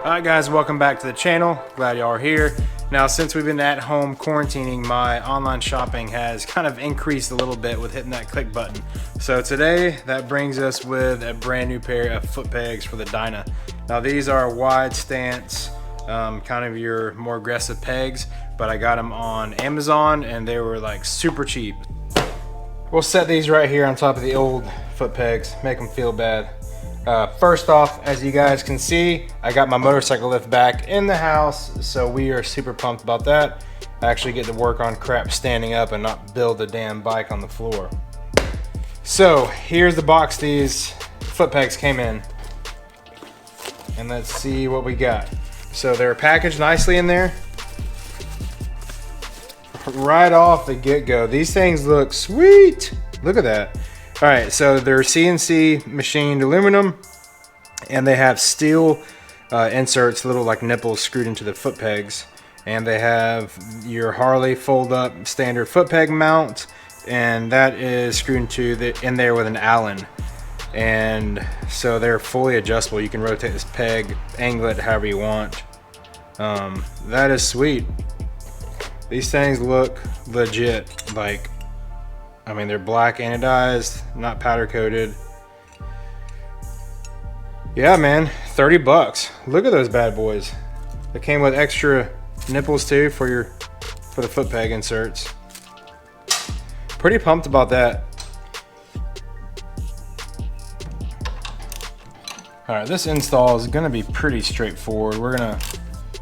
Alright guys, welcome back to the channel. Glad y'all are here. Now since we've been at home quarantining, my online shopping has kind of increased a little bit with hitting that click button. So today that brings us with a brand new pair of foot pegs for the Dyna. Now these are wide stance, kind of your more aggressive pegs, but I got them on Amazon and they were like super cheap. We'll set these right here on top of the old foot pegs, make them feel bad. First off, as you guys can see, I got my motorcycle lift back in the house, so we are super pumped about that. I actually get to work on crap standing up and not build a damn bike on the floor. So here's the box these foot pegs came in, and let's see what we got. So they're packaged nicely in there. Right off the get-go, these things look sweet. Look at that. All right, so they're CNC machined aluminum, and they have steel inserts, little like nipples screwed into the foot pegs, and they have your Harley fold-up standard foot peg mount, and that is screwed in there with an Allen, and so they're fully adjustable. You can rotate this peg, angle it however you want. That is sweet. These things look legit. Like, I mean, they're black anodized, not powder coated. Yeah, man, 30 bucks. Look at those bad boys. They came with extra nipples too for the foot peg inserts. Pretty pumped about that. All right, this install is gonna be pretty straightforward. We're gonna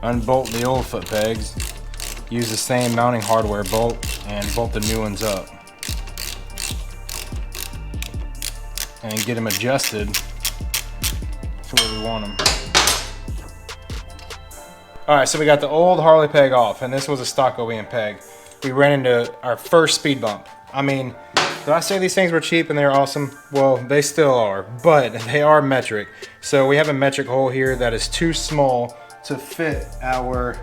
unbolt the old foot pegs, use the same mounting hardware bolt, and bolt the new ones up, and get them adjusted to where we want them. Alright, so we got the old Harley peg off, and this was a stock OEM peg. We ran into our first speed bump. I mean, did I say these things were cheap and they're awesome? Well, they still are, but they are metric. So we have a metric hole here that is too small to fit our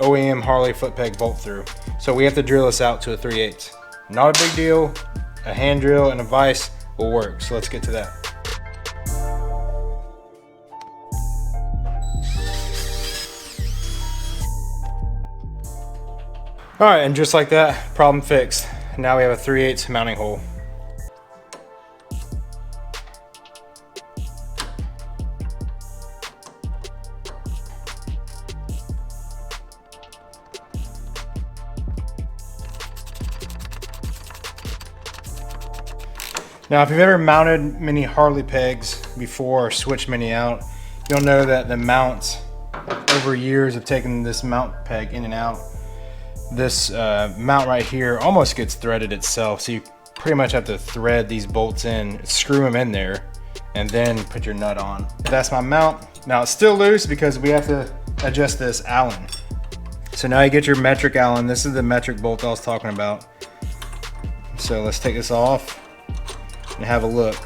OEM Harley foot peg bolt through. So we have to drill this out to a 3/8. Not a big deal. A hand drill and a vise will work. So let's get to that. All right, and just like that, problem fixed. Now we have a 3/8 mounting hole. Now, if you've ever mounted many Harley pegs before or switched many out, you'll know that the mounts, over years of taking this mount peg in and out, this mount right here almost gets threaded itself. So you pretty much have to thread these bolts in, screw them in there, and then put your nut on. That's my mount. Now it's still loose because we have to adjust this Allen. So now you get your metric Allen. This is the metric bolt I was talking about. So let's take this off and have a look.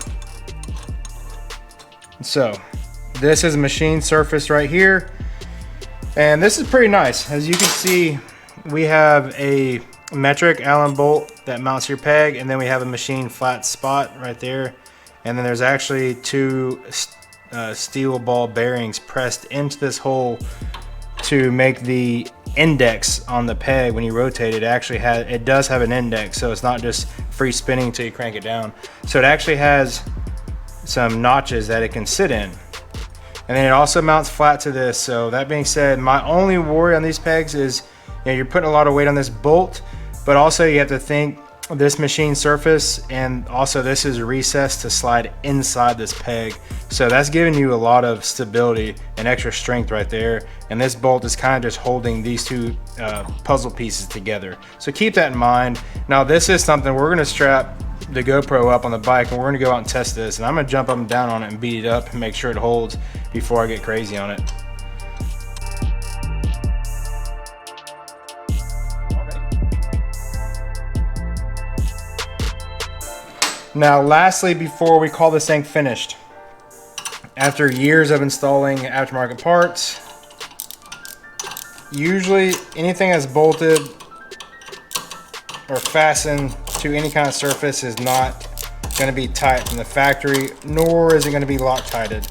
So this is a machine surface right here, and this is pretty nice. As you can see, we have a metric Allen bolt that mounts your peg, and then we have a machine flat spot right there, and then there's actually two steel ball bearings pressed into this hole to make the index on the peg. When you rotate it, it does have an index, so it's not just free spinning until you crank it down. So it actually has some notches that it can sit in, and then it also mounts flat to this. So that being said, my only worry on these pegs is, you know, you're putting a lot of weight on this bolt, but also you have to think this machine surface, and also this is recessed to slide inside this peg. So that's giving you a lot of stability and extra strength right there. And this bolt is kind of just holding these two puzzle pieces together. So keep that in mind. Now this is something we're gonna strap the GoPro up on the bike, and we're gonna go out and test this. And I'm gonna jump up and down on it and beat it up and make sure it holds before I get crazy on it. Now lastly, before we call this thing finished, after years of installing aftermarket parts, usually anything that's bolted or fastened to any kind of surface is not going to be tight from the factory, nor is it going to be Loctited.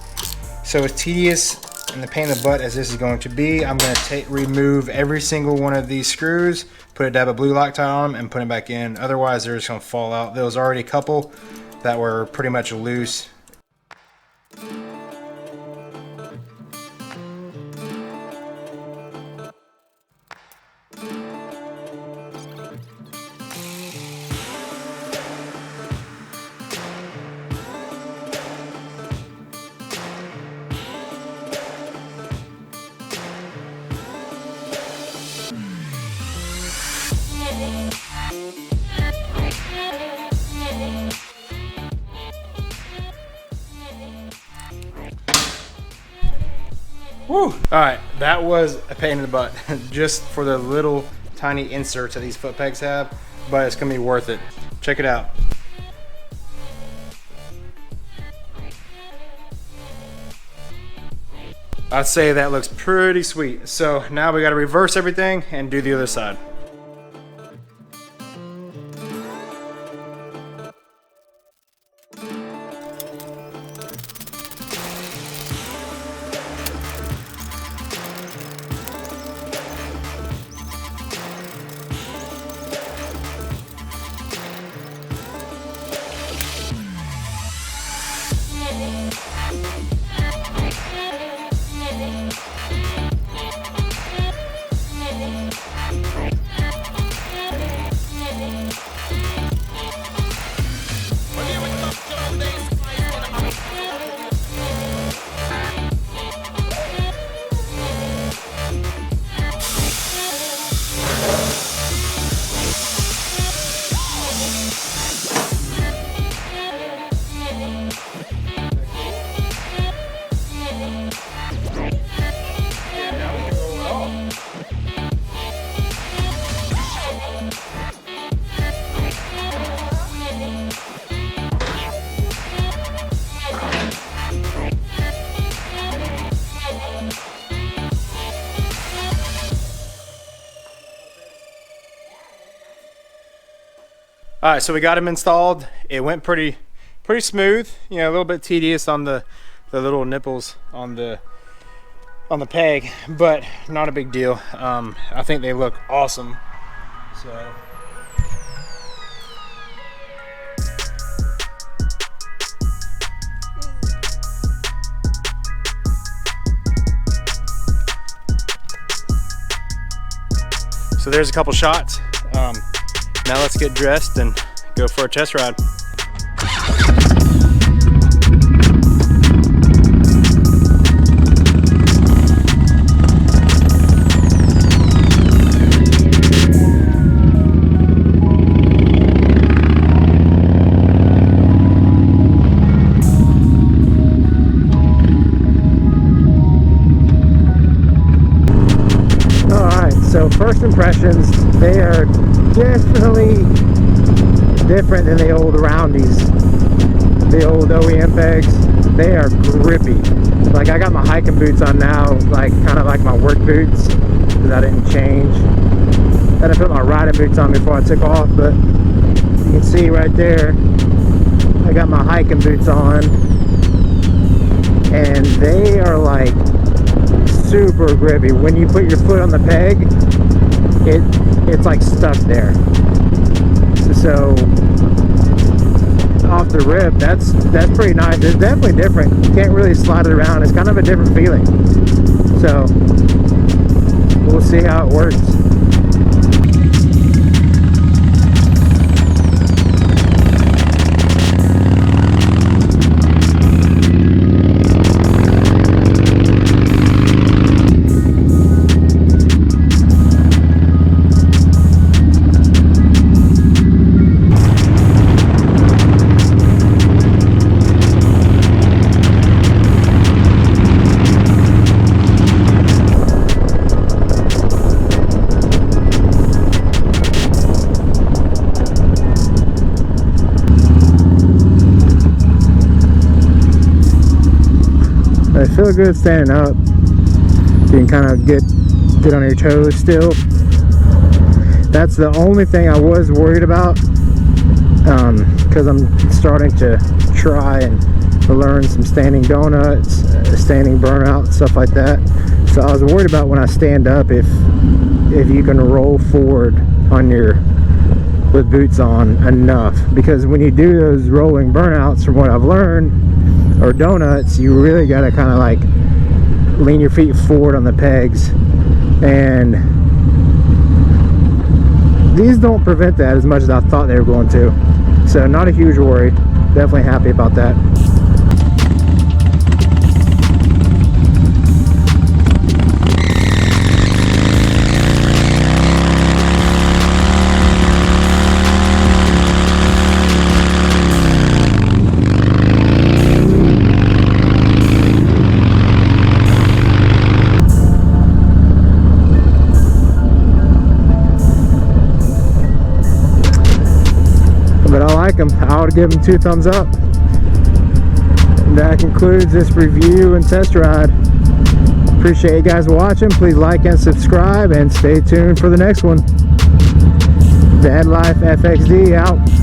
So as tedious And the pain in the butt as this is going to be, I'm going to remove every single one of these screws, put a dab of blue Loctite on them, and put them back in. Otherwise, they're just going to fall out. There was already a couple that were pretty much loose. Woo! Alright, that was a pain in the butt just for the little tiny inserts that these foot pegs have, but it's going to be worth it. Check it out. I'd say that looks pretty sweet. So now we got to reverse everything and do the other side. All right, so we got them installed. It went pretty smooth. You know, a little bit tedious on the little nipples on the peg, but not a big deal. I think they look awesome. So there's a couple shots. Now let's get dressed and go for a test ride. So first impressions, they are definitely different than the old roundies, the old OEM pegs. They are grippy. Like, I got my hiking boots on now, like kind of like my work boots, because I didn't change. Then I put my riding boots on before I took off, but you can see right there, I got my hiking boots on, and they are like super grippy. When you put your foot on the peg, it's like stuck there. So off the rip, that's pretty nice. It's definitely different. You can't really slide it around. It's kind of a different feeling. So we'll see how it works. They feel good standing up. You can kind of get on your toes still. That's the only thing I was worried about, because I'm starting to try and learn some standing donuts, standing burnout, stuff like that. So I was worried about when I stand up if you can roll forward on your with boots on enough, because when you do those rolling burnouts, from what I've learned, or donuts, you really got to kind of like lean your feet forward on the pegs, and these don't prevent that as much as I thought they were going to. So not a huge worry, definitely happy about that. But I like them. I would give them 2 thumbs up. And that concludes this review and test ride. Appreciate you guys watching. Please like and subscribe, and stay tuned for the next one. Dad Life FXD out.